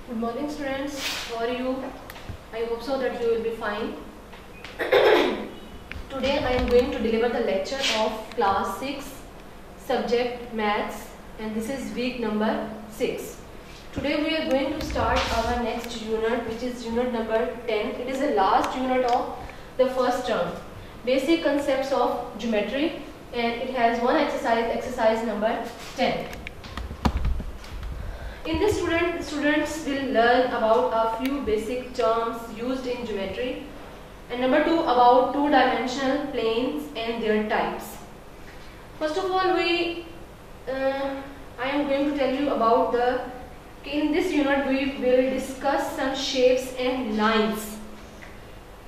Good morning students, how are you? I hope so that you will be fine. Today I am going to deliver the lecture of class 6 subject maths, and this is week number 6. Today we are going to start our next unit, which is unit number 10. It is the last unit of the first term, basic concepts of geometry, and it has one exercise number 10. In this students will learn about a few basic terms used in geometry, and number 2 about two-dimensional planes and their types. First of all, I am going to tell you about in this unit we will discuss some shapes and lines.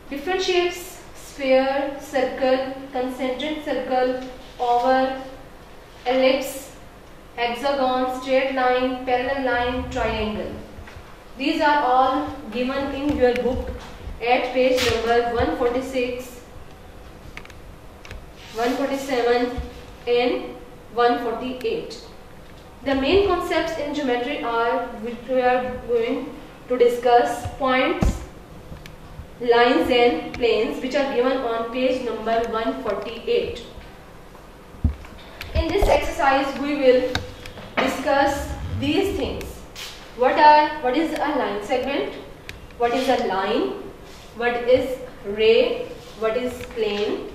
Different shapes: sphere, circle, concentric circle, oval, ellipse, hexagon, straight line, parallel line, triangle. These are all given in your book at page number 146, 147 and 148. The main concepts in geometry are, which we are going to discuss: points, lines and planes, which are given on page number 148. In this exercise we will discuss these things. What is a line segment? What is a line? What is ray? What is plane?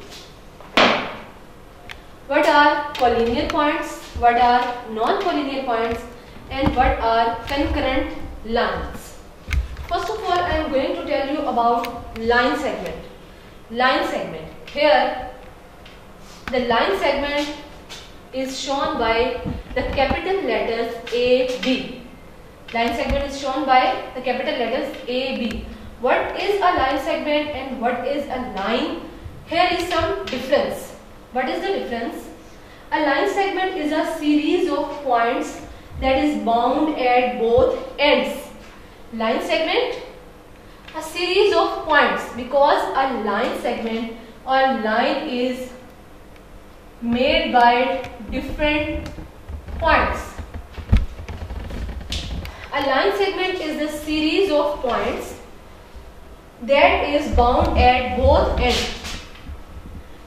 What are collinear points? What are non-collinear points? And what are concurrent lines? First of all, I am going to tell you about line segment. Line segment. Here, the line segment is shown by the capital letters A, B. Line segment is shown by the capital letters A, B. What is a line segment and what is a line? Here is some difference. What is the difference? A line segment is a series of points that is bound at both ends. Line segment, a series of points, because a line segment or line is made by different points. A line segment is the series of points that is bound at both ends.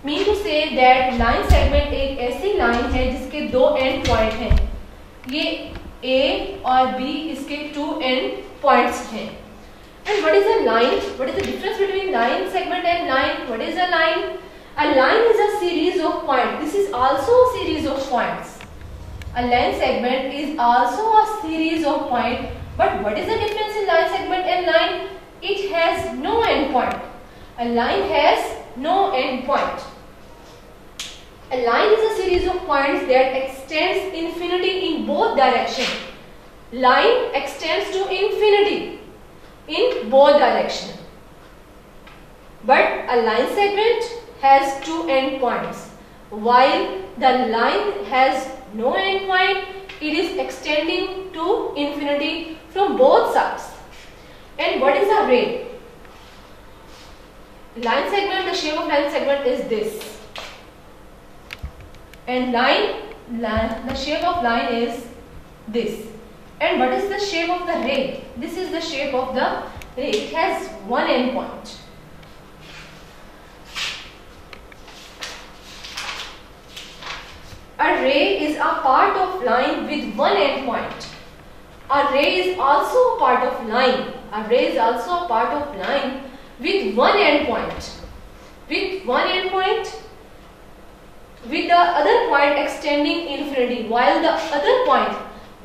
Mean to say that line segment एक ऐसी line है जिसके दो and point हैं. ये A और B इसके to and points हैं. And what is a line? What is the difference between line segment and line? What is a line? A line is a series of points. This is also a series of points. A line segment is also a series of points. But what is the difference in line segment and line? It has no end point. A line has no end point. A line is a series of points that extends infinity in both directions. Line extends to infinity in both directions. But a line segment has two end points. While the line has no end point, it is extending to infinity from both sides. And what is a ray? Line segment, the shape of line segment is this. And the shape of line is this. And what is the shape of the ray? This is the shape of the ray. It has one end point. A ray is a part of line with one end point. A ray is also a part of line. A ray is also a part of line with one end point. With one end point, with the other point extending infinity, while the other point,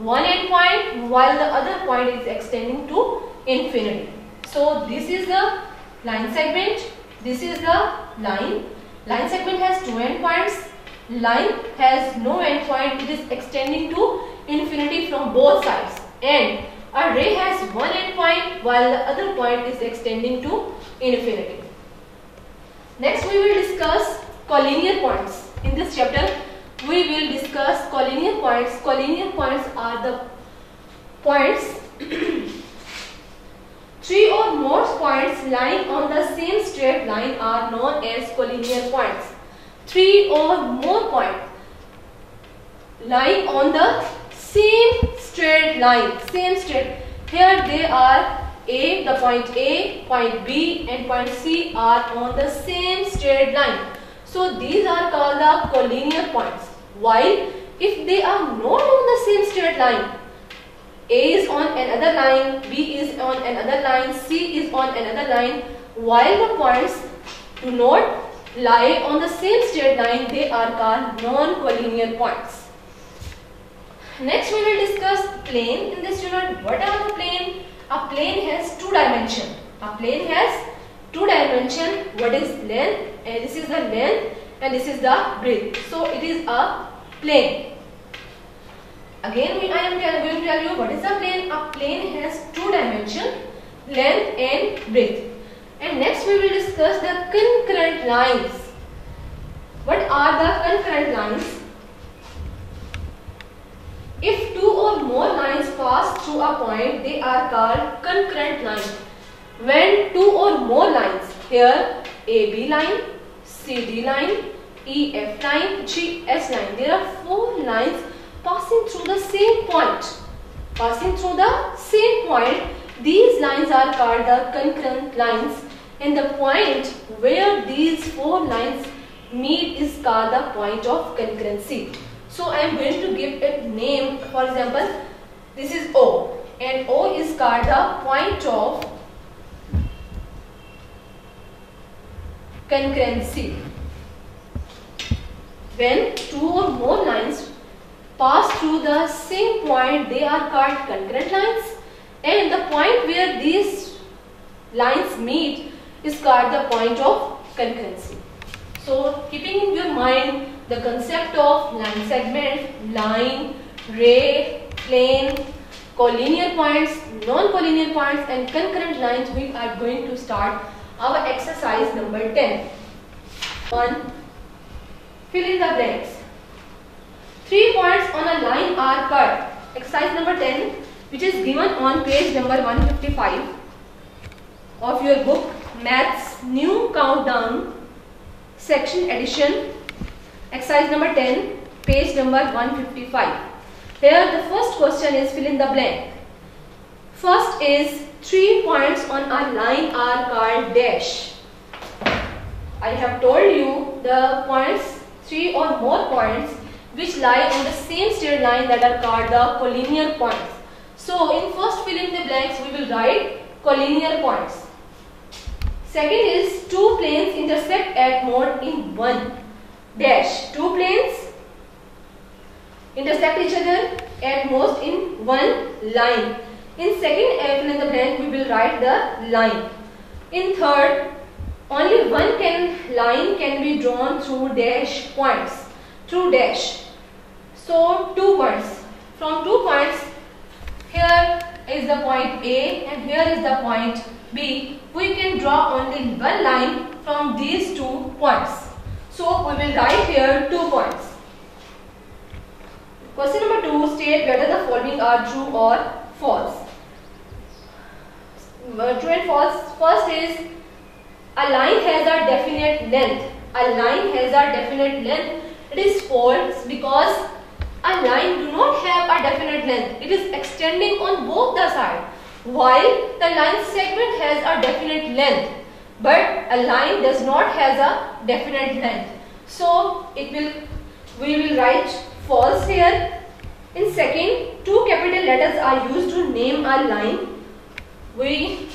one end point, while the other point is extending to infinity. So this is the line segment. This is the line. Line segment has two end points. Line has no end point. It is extending to infinity from both sides. And a ray has one end point while the other point is extending to infinity. Next we will discuss collinear points. In this chapter we will discuss collinear points. Collinear points are the points three or more points lying on the same straight line are known as collinear points. Three or more points lying on the same straight line, same straight. Here they are the point A, point B and point C are on the same straight line. So these are called the collinear points. While if they are not on the same straight line, A is on another line, B is on another line, C is on another line, while the points do not lie on the same straight line, they are called non-collinear points. Next we will discuss plane in this unit. What are the plane? A plane has two dimensions. A plane has two dimensions. What is length? And this is the length and this is the breadth. So it is a plane. Again I am going to tell you what is a plane. A plane has two dimensions, length and breadth. And next we will discuss the concurrent lines. What are the concurrent lines? If two or more lines pass through a point, they are called concurrent lines. When two or more lines, here AB line, CD line, EF line, GS line, there are four lines passing through the same point. Passing through the same point, these lines are called the concurrent lines, and the point where these four lines meet is called the point of concurrency. So I am going to give it name. For example, this is O, and O is called the point of concurrency. When two or more lines pass through the same point, they are called concurrent lines, and the point where these lines meet is called the point of concurrency. So keeping in your mind the concept of line segment, line, ray, plane, collinear points, non-collinear points and concurrent lines, we are going to start our exercise number 10. 1. Fill in the blanks. 3 points on a line are cut. Exercise number 10, which is given on page number 155 of your book Maths New Countdown, section addition. Exercise number 10, page number 155. Here the first question is fill in the blank. First is 3 points on a line are called dash. I have told you the points, 3 or more points which lie on the same straight line, that are called the collinear points. So in first fill in the blanks we will write collinear points. Second is 2 planes intersect at mode in 1 dash. 2 planes intersect each other at most in 1 line. In second fill in the blank we will write the line. In third, only one line can be drawn through dash points. Through dash. So 2 points. From 2 points, here is the point A and here is the point B. We can draw only one line from these 2 points. So we will write here 2 points. Question number 2, state whether the following are true or false. True and false. First is a line has a definite length. A line has a definite length. It is false because a line do not have a definite length. It is extending on both the sides. While the line segment has a definite length, but a line does not has a definite length. So we will write false here. In second, 2 capital letters are used to name a line. We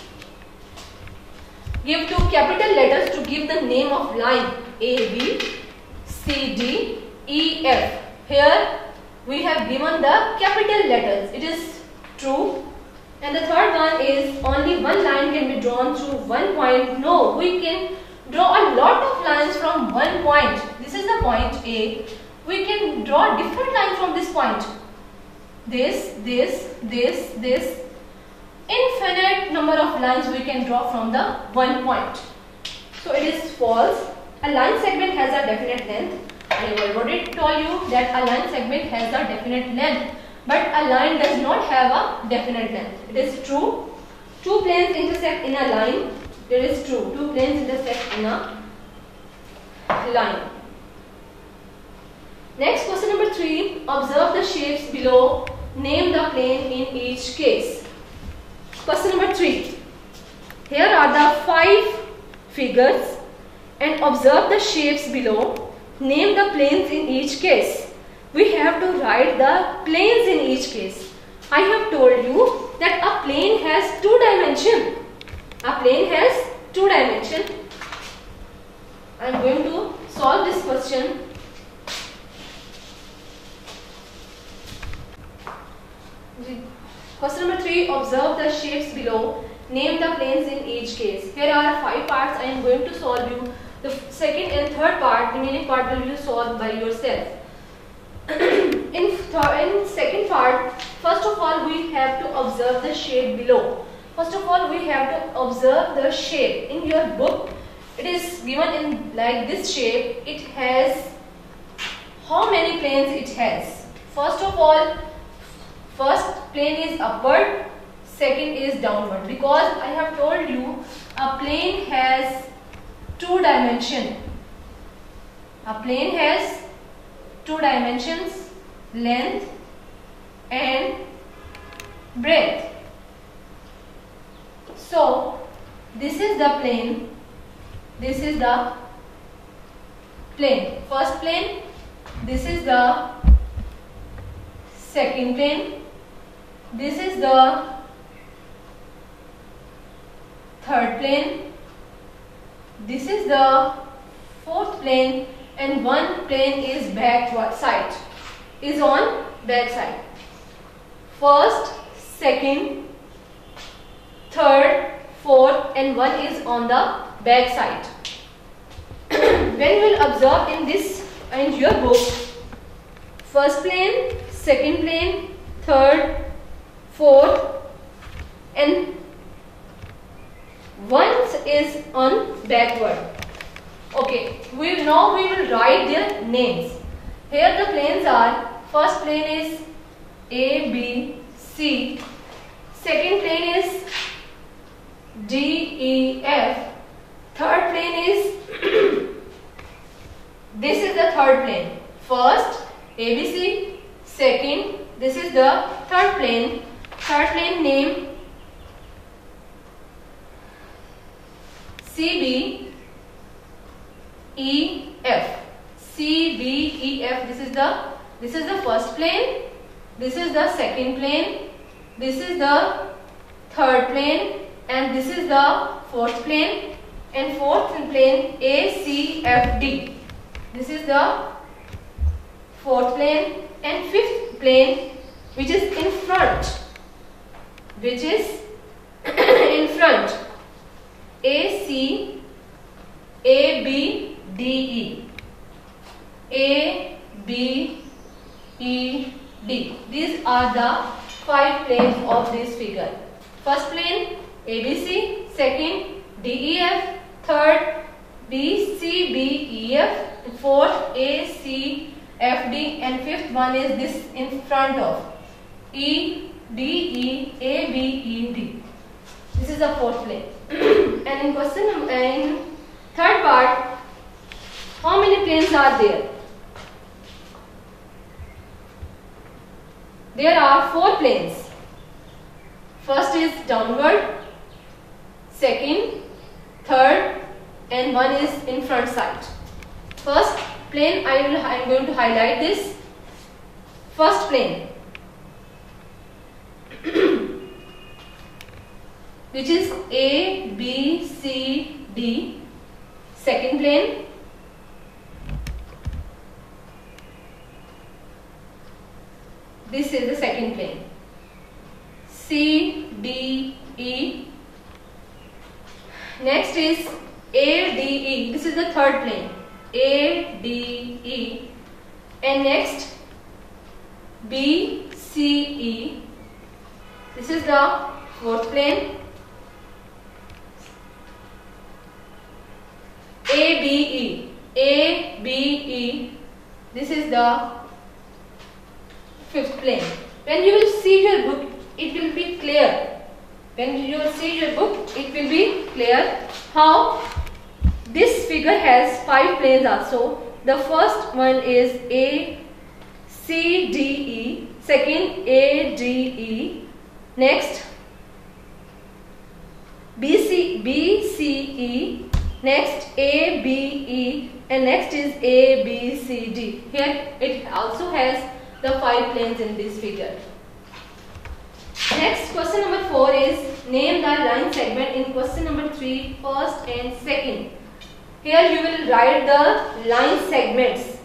give 2 capital letters to give the name of line A, B, C, D, E, F. Here we have given the capital letters. It is true. And the third one is only one line can be drawn through 1 point. No, we can draw a lot of lines from 1 point. This is the point A. We can draw different lines from this point. This. Infinite number of lines we can draw from the 1 point. So it is false. A line segment has a definite length. I have already told you that a line segment has a definite length, but a line does not have a definite length. It is true. 2 planes intersect in a line. It is true. 2 planes intersect in a line. Next, question number 3. Observe the shapes below. Name the plane in each case. Question number 3. Here are the 5 figures and observe the shapes below. Name the planes in each case. We have to write the planes in each case. I have told you that a plane has 2 dimensions. A plane has 2 dimensions. I am going to solve this question. Question number 3. Observe the shapes below. Name the planes in each case. Here are 5 parts. I am going to solve you. The second and third part, remaining part will be solved by yourself. in second part, first of all we have to observe the shape below. First of all we have to observe the shape. In your book it is given in like this shape. It has how many planes it has? First of all, first plane is upward, second is downward, because I have told you a plane has 2 dimensions. A plane has 2 dimensions, length and breadth. So this is the plane, this is the plane, first plane, this is the second plane, this is the third plane, this is the fourth plane, and one plane is back side, is on back side. First, second, third, fourth, and one is on the back side. When you will observe in this in your book, first plane, second plane, third, fourth, and one is on backward. Okay, now we will write their names. Here the planes are, first plane is A, B, C, second plane is D, E, F, third plane is this is the third plane. First A, B, C, second, this is the third plane name C, B, E, F. C, B, E, F. This is the first plane. This is the second plane. This is the third plane, and this is the fourth plane. And fourth plane A, C, F, D. This is the fourth plane, and fifth plane, which is in front. Which is in front. A, C, A, B, D, E. A, B, E, D. These are the 5 planes of this figure. First plane A, B, C, second D, E, F, third B, C, B, E, F, fourth A, C, F, D, and fifth one is this in front of E, D, E, A, B, E, D. This is the fourth plane. And in third part, how many planes are there? There are 4 planes. First is downward, second, third, and one is in front side. First plane, I am going to highlight this. First plane, which is A, B, C, D. Second plane, this is the second plane, C, D, E. Next is A, D, E. This is the third plane, A, D, E. And next B, C, E. This is the fourth plane, A, B, E. A, B, E. This is the fifth plane. When you will see your book, it will be clear. When you will see your book, it will be clear how this figure has 5 planes also. The first one is A, C, D, E. Second A, D, E. Next B, C, E. Next A, B, E, and next is A, B, C, D. Here it also has the 5 planes in this figure. Next, question number 4 is name the line segment in question number 3, first and second. Here you will write the line segments.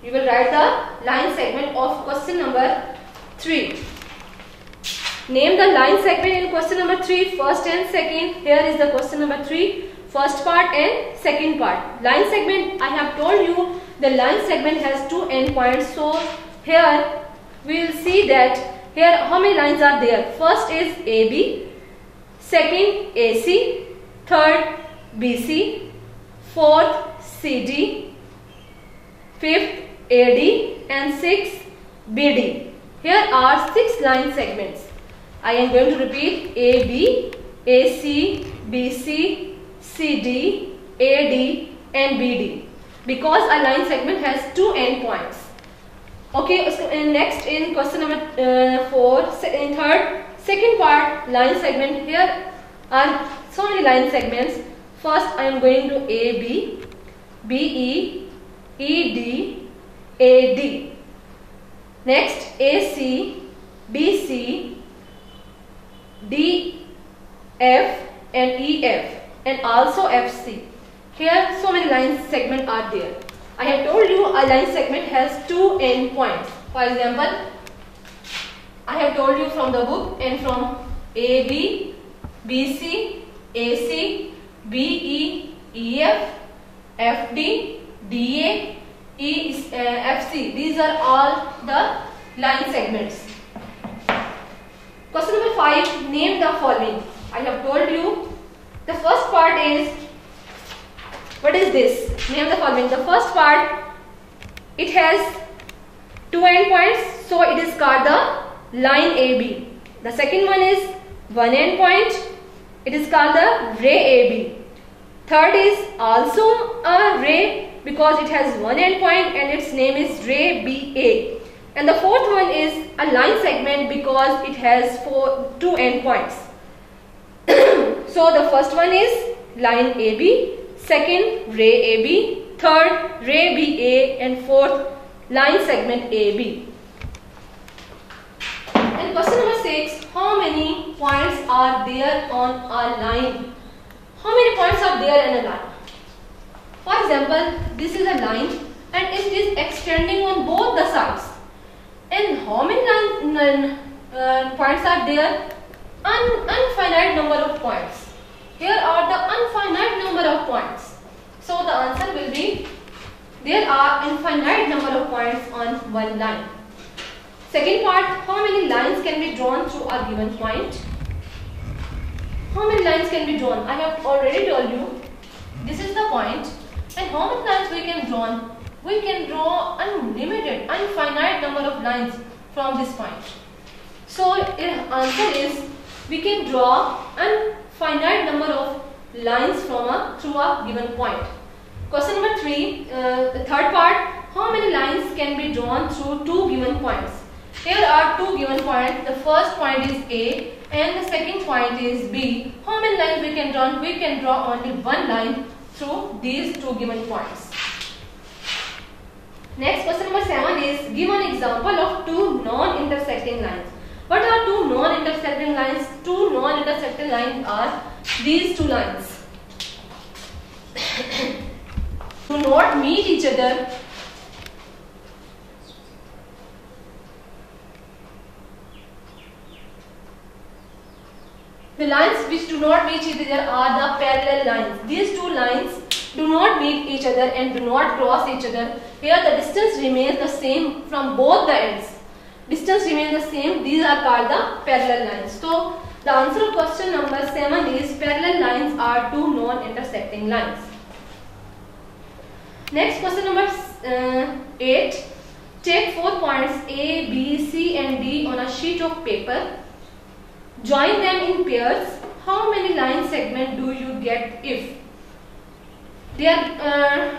You will write the line segment of question number 3. Name the line segment in question number 3, first and second. Here is the question number 3, first part and second part. Line segment, I have told you the line segment has 2 endpoints. So here we will see that here how many lines are there. First is AB, second AC, third BC, fourth CD, fifth AD, and sixth BD. Here are 6 line segments. I am going to repeat AB, AC, BC, CD, AD, and BD because a line segment has 2 endpoints. Okay, next in question number 4, second part line segment. Here are so many line segments. First I am going to AB, BE, ED, AD. Next AC, BC, DF, and EF, and also FC. Here so many line segments are there. I have told you a line segment has 2 endpoints. For example, I have told you from the book and from AB, BC, AC, BE, EF, FD, DA, FC. These are all the line segments. Question number 5, name the following. I have told you the first part is, what is this? Name the following. The first part, it has 2 endpoints, so it is called the line AB. The second one is 1 endpoint, it is called the ray AB. Third is also a ray because it has 1 endpoint and its name is ray BA. And the fourth one is a line segment because it has 2 endpoints. So the first one is line AB, second ray AB, third ray BA, and fourth line segment AB. And question number 6, how many points are there on a line? How many points are there in a line? For example, this is a line and it is extending on both the sides. And how many points are there? Infinite number of points. Here are the infinite number of points. So the answer will be, there are infinite number of points on one line. Second part, how many lines can be drawn through a given point? How many lines can be drawn? I have already told you, this is the point. And how many lines we can draw? We can draw unlimited, infinite number of lines from this point. So the answer is, we can draw infinite number of lines through a given point. Question number 3, the third part, how many lines can be drawn through 2 given points? Here are 2 given points. The first point is A and the second point is B. How many lines we can draw? We can draw only 1 line through these 2 given points. Next, question number 7 is, give an example of 2 non-intersecting lines. What are 2 non-intersecting lines? 2 non-intersecting lines are these 2 lines. Do not meet each other. The lines which do not meet each other are the parallel lines. These 2 lines do not meet each other and do not cross each other. Here the distance remains the same from both the ends. Distance remains the same. These are called the parallel lines. So the answer of question number 7 is, parallel lines are 2 non-intersecting lines. Next, question number 8. Take 4 points A, B, C and D on a sheet of paper. Join them in pairs. How many line segments do you get if? They are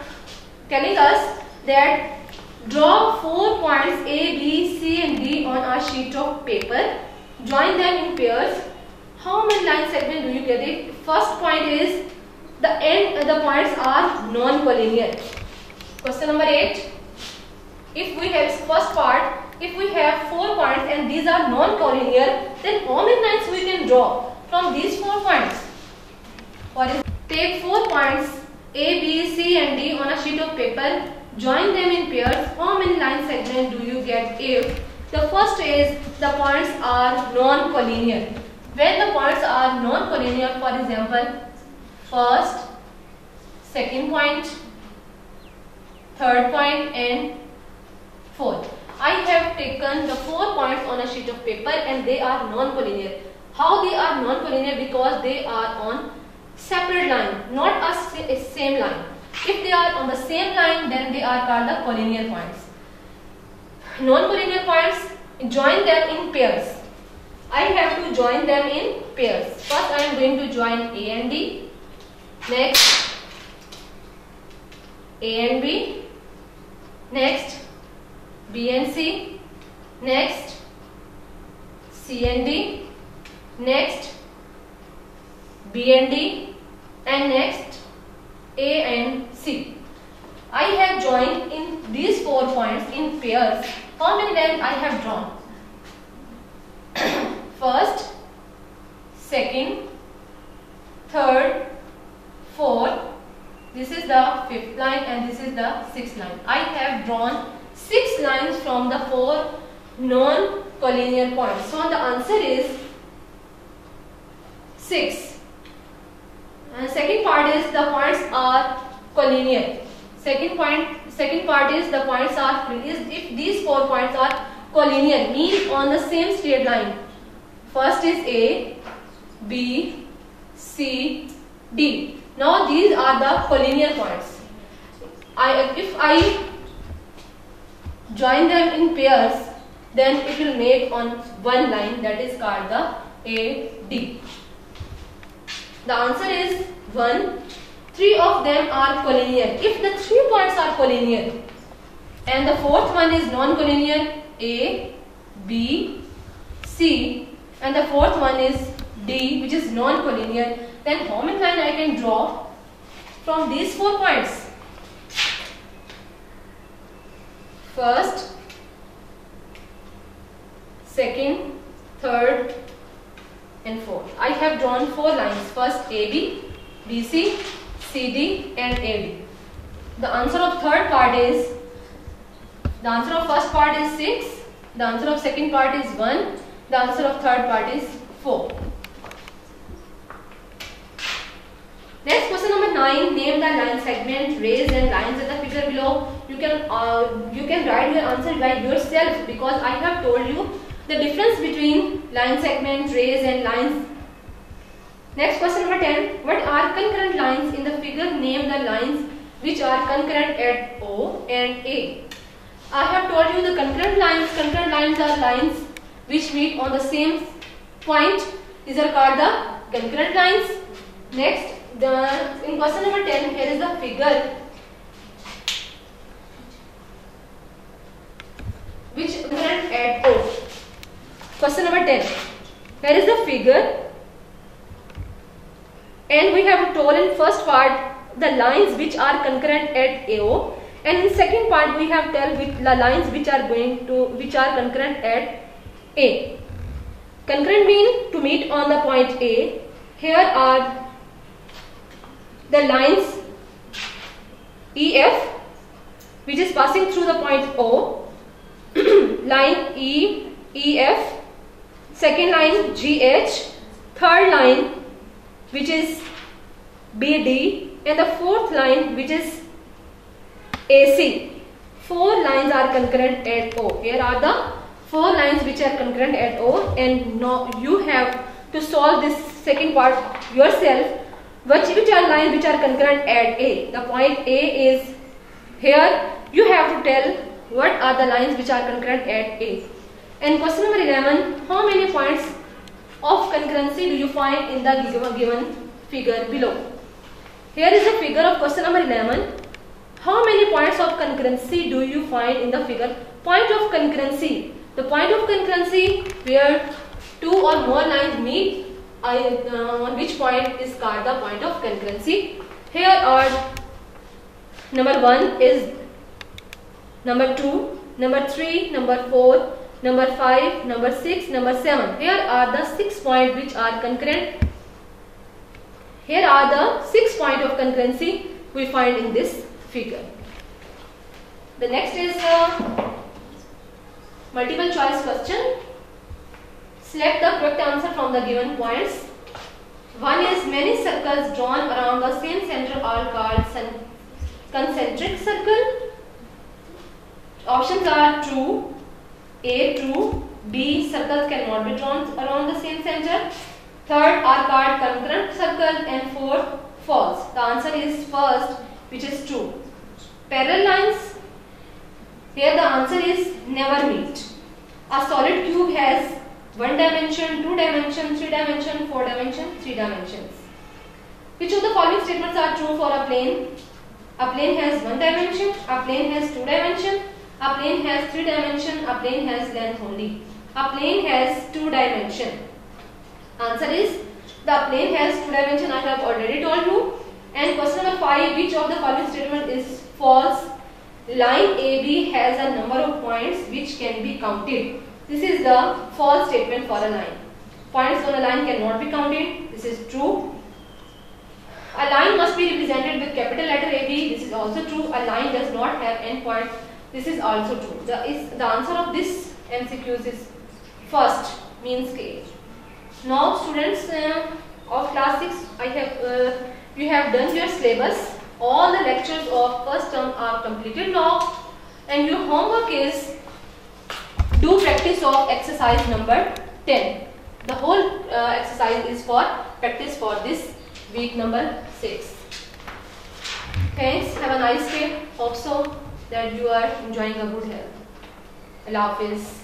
telling us that draw 4 points A, B, C and D on a sheet of paper. Join them in pairs. How many line segments do you get it? First point is the points are non-collinear. Question number 8. If we have first part, if we have 4 points and these are non-collinear, then how many lines we can draw from these 4 points? Take 4 points A, B, C and D on a sheet of paper. Join them in pairs. How many line segments do you get if the first is the points are non-collinear? When the points are non-collinear, for example, first, second point, third point and fourth. I have taken the 4 points on a sheet of paper and they are non-collinear. How they are non-collinear? Because they are on separate line, not a same line. If they are on the same line, then they are called the collinear points. Non-collinear points, join them in pairs. I have to join them in pairs. First I am going to join A and D. Next A and B. Next B and C. Next C and D. Next B and D. And next A and C. I have joined in these 4 points in pairs. How many lines I have drawn? First, second, third, fourth. This is the 5th line and this is the 6th line. I have drawn 6 lines from the 4 non-collinear points. So the answer is 6. And second part is the points are collinear. Second part is the points are if these 4 points are collinear, means on the same straight line. First is A, B, C, D. Now these are the collinear points. If I join them in pairs, then it will make on one line, that is called the AD. The answer is 1. 3 of them are collinear. If the 3 points are collinear and the 4th one is non-collinear, A, B, C, and the 4th one is D, which is non-collinear, then how many lines I can draw from these 4 points? First, second, third and fourth. I have drawn 4 lines. First AB, BC, CD and AD. The answer of first part is 6. The answer of second part is 1. The answer of third part is 4. Next, question number 9. Name the line segment, rays and lines in the figure below. You can write your answer by yourself, because I have told you the difference between line segment, rays and lines. Next, question number 10. What are concurrent lines in the figure? Name the lines which are concurrent at O and A. I have told you the concurrent lines. Concurrent lines are lines which meet on the same point. These are called the concurrent lines. Next, in question number 10, here is the figure which concurrent at O. Question number 10. Here is the figure, and we have told in first part the lines which are concurrent at AO, and in second part we have told the lines which are concurrent at A. Concurrent mean to meet on the point A. Here are the lines EF which is passing through the point O, line EF, second line GH, third line which is BD, and the fourth line which is AC. 4 lines are concurrent at O. Here are the 4 lines which are concurrent at O, and now you have to solve this second part yourself. Which are lines which are concurrent at A? The point A is here. You have to tell what are the lines which are concurrent at A. And question number 11. How many points of concurrency do you find in the given figure below? Here is the figure of question number 11. How many points of concurrency do you find in the figure? Point of concurrency. The point of concurrency where 2 or more lines meet on which point is called the point of concurrency. Here are number 1 is number 2, number 3, number 4, number 5, number 6, number 7. Here are the 6 points which are concurrent. Here are the 6 points of concurrency we find in this figure. The next is multiple choice question. Select the correct answer from the given points. One is many circles drawn around the same center are called concentric circle. Options are true, A true, B circles cannot be drawn around the same center. Third are called concurrent circle, and fourth false. The answer is first, which is true. Parallel lines, here the answer is never meet. A solid cube has 1 dimension, 2 dimension, 3 dimension, 4 dimension, 3 dimensions. Which of the following statements are true for a plane? A plane has 1 dimension, a plane has 2 dimension, a plane has 3 dimension, a plane has length only. A plane has 2 dimension. Answer is the plane has 2 dimension, I have already told you. And question number 5, which of the following statement is false? Line AB has a number of points which can be counted. This is the false statement for a line. Points on a line cannot be counted. This is true. A line must be represented with capital letter AB. This is also true. A line does not have endpoints. This is also true. The answer of this MCQs is first, means K. Now students of class 6, you have done your syllabus. All the lectures of first term are completed now, and your homework is do practice of exercise number 10. The whole exercise is for practice for this week number 6. Thanks. Have a nice day. Hope so that you are enjoying a good health. Allah Hafiz.